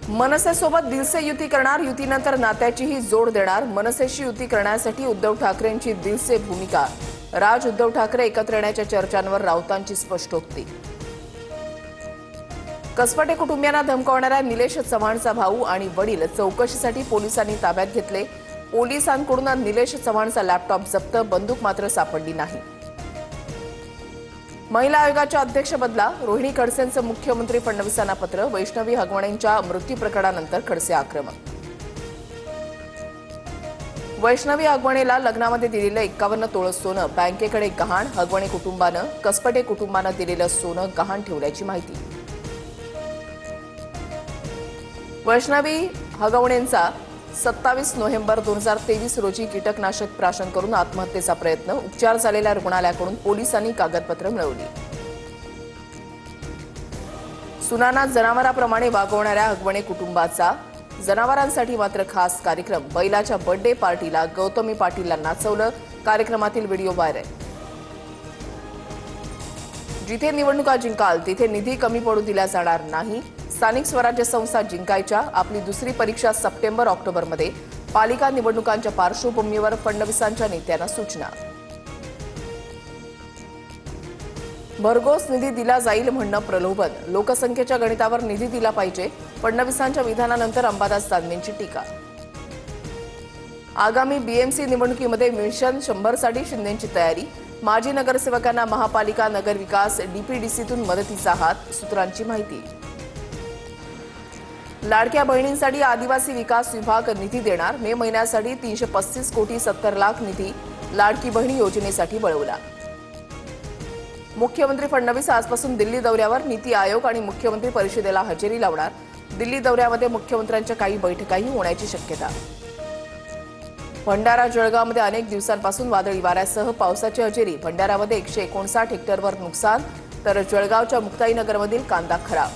मनसेसोबत दिलसे युती करणार, युतीनंतर नात्याचीही जोड देणार। मनसेशी युती करण्यासाठी उद्धव ठाकरेंची दिलसे भूमिका। राज उद्धव ठाकरे एकत्र येण्याच्या चर्चांवर राऊतांची स्पष्टोक्ती। कसपटे कुटुंबियांना धमकावणाऱ्या निलेश चव्हाणचा भाऊ आणि वडील चौकशीसाठी पोलिसांनी ताब्यात घेतले। पोलिसांकडून निलेश चव्हाणचा लॅपटॉप जप्त, बंदूक मात्र सापडली नाही। महिला आयोगाच्या अध्यक्षपदाला रोहिणी खडसेंचं मुख्यमंत्री फडणवीसांना पत्र। वैष्णवी हगवणेंच्या मृत्यू प्रकरणानंतर खडसे आक्रमक। वैष्णवी हगवणेला लग्नामध्ये दिलेलं 51 तोळे सोनं बँकेकडे गहाण। हगवणे कुटुंबानं कसपटे कुटुंबानं दिलेलं सोनं गहाण ठेवल्याची माहिती। वैष्णवी हगवणेंचा 27 नोव्हेंबर 2023 रोजी कीटकनाशक प्राशन करून आत्महत्येचा प्रयत्न। उपचार झालेल्या रुग्णालयाकडून पोलिसांनी कागदपत्र मिळवली। सुनांना जनावरांप्रमाणे वागवणाऱ्या हगवणे कुटुंबाचा जनावरांसाठी मात्र खास कार्यक्रम। बैलाच्या बर्थडे पार्टीला गौतमी पाटीलला नाचवलं। कार्यक्रमातील व्हिडिओ व्हायरल। जिथे निवडणुका जिंकाल तिथे निधी कमी पडू दिला जाणार नाही। स्थानिक स्वराज्य संस्था जिंकायच्या। आपली दुसरी परीक्षा सप्टेंबर-ऑक्टोबरमध्ये। पालिका निवडणुकांच्या पार्श्वभूमीवर फडणवीसांच्या नेत्यांना सूचना। भरघोस निधी दिला जाईल म्हणणं प्रलोभन। लोकसंख्येच्या गणितावर निधी दिला पाहिजे। फडणवीसांच्या विधानानंतर अंबादास दानवेंची टीका। आगामी बीएमसी निवडणुकीमध्ये मिशन 100 साठी शिंदेंची तयारी। माजी नगरसेवकांना महापालिका नगरविकास डीपीडीसीतून मदतीचा हात, सूत्रांची माहिती। लाडक्या बहिणींसाठी आदिवासी विकास विभाग निधी देणार। मे महिन्यासाठी 335 कोटी 70 लाख निधी लाडकी बहिणी योजनेसाठी वळवला। मुख्यमंत्री फडणवीस आजपासून दिल्ली दौऱ्यावर। नीती आयोग आणि मुख्यमंत्री परिषदेला हजेरी लावणार। दिल्ली दौऱ्यामध्ये मुख्यमंत्र्यांच्या काही बैठकाही होण्याची शक्यता। भंडारा जळगावमध्ये अनेक दिवसांपासून वादळी वाऱ्यासह पावसाची हजेरी। भंडारामध्ये 159 हेक्टरवर नुकसान, तर जळगावच्या मुक्ताईनगरमधील कांदा खराब।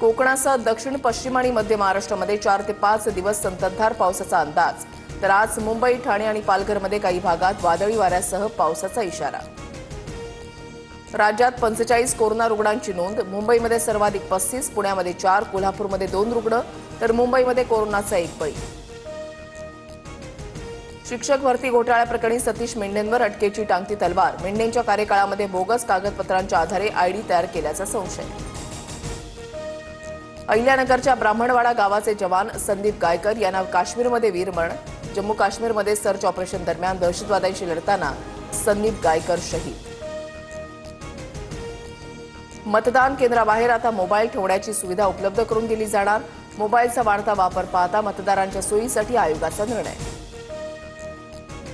कोकणासह दक्षिण पश्चिम आणि मध्य महाराष्ट्रामध्ये 4 ते 5 दिवस संततधार पावसाचा अंदाज, तर आज मुंबई, ठाणे आणि पालघरमध्ये काही भागात वादळी वाऱ्यासह पावसाचा इशारा। राज्यात 45 कोरोना रुग्णांची नोंद। मुंबईमध्ये सर्वाधिक 35, पुण्यामध्ये 4, कोल्हापूरमध्ये 2 रुग्ण, तर मुंबईमध्ये कोरोनाचा 1 बळी। शिक्षक भरती घोटाळ्याप्रकरणी सतीश मेंढेंवर अटकेची टांगती तलवार। मेंढेंच्या कार्यकाळामध्ये बोगस कागदपत्रांच्या आधारे आयडी तयार केल्याचा संशय। अहिल्यानगरच्या ब्राह्मणवाडा गावाचे जवान संदीप गायकर यांना काश्मीरमध्ये वीरमरण। जम्मू काश्मीरमध्ये सर्च ऑपरेशन दरम्यान दहशतवाद्यांशी लढताना संदीप गायकर शहीद। मतदान केंद्राबाहेर आता मोबाईल ठेवण्याची सुविधा उपलब्ध करून दिली जाणार। मोबाईलचा वाढता वापर पाहता मतदारांच्या सोयीसाठी आयोगाचा निर्णय।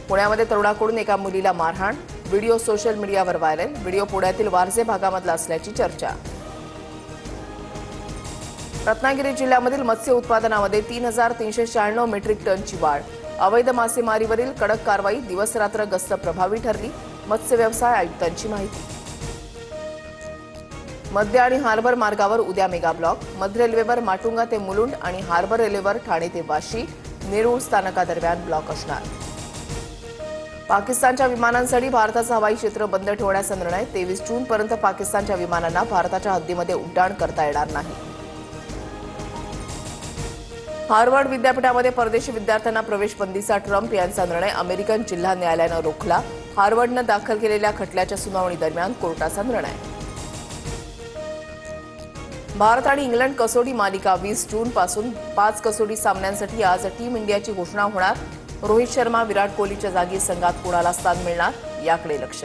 पुण्यामध्ये तरुणाकडून एका मुलीला मारहाण। व्हिडिओ सोशल मीडियावर व्हायरल। व्हिडिओ पुण्यातील वारजे भागामधला असल्याची चर्चा। रत्नागिरी जिल्ह्यामधील मत्स्य उत्पादनामध्ये 3396 मेट्रिक टनची वाढ। अवैध मासेमारीवरील कडक कारवाई। दिवस-रात्र गस्त प्रभावी ठरली। मत्स्य व्यवसाय आयुक्तांची माहिती। मध्य आणि हार्बर मार्गावर उद्या मेगा ब्लॉक। मध्य रेल्वेवर माटुंगा ते मुलुंड आणि हार्बर रेल्वेवर ठाणे ते वाशी, नेरूळ स्थानकादरम्यान ब्लॉक असणार। पाकिस्तानच्या विमानांसाठी भारताचं हवाई क्षेत्र बंद ठेवण्याचा निर्णय। 23 जूनपर्यंत पाकिस्तानच्या विमानांना भारताच्या हद्दीमध्ये उड्डाण करता येणार नाही। हार्वर्ड विद्यापीठामध्ये परदेशी विद्यार्थ्यांना प्रवेश बंदीचा ट्रम्प यांचा निर्णय अमेरिकन जिल्हा न्यायालयानं रोखला। हार्वर्डनं दाखल केलेल्या खटल्याच्या सुनावणी दरम्यान कोर्टाचा निर्णय। भारत आणि इंग्लंड कसोटी मालिका 20 जूनपासून 5 कसोटी सामन्यांसाठी आज टीम इंडियाची घोषणा होणार। रोहित शर्मा, विराट कोहलीच्या जागी संघात कोणाला स्थान मिळणार याकडे लक्ष।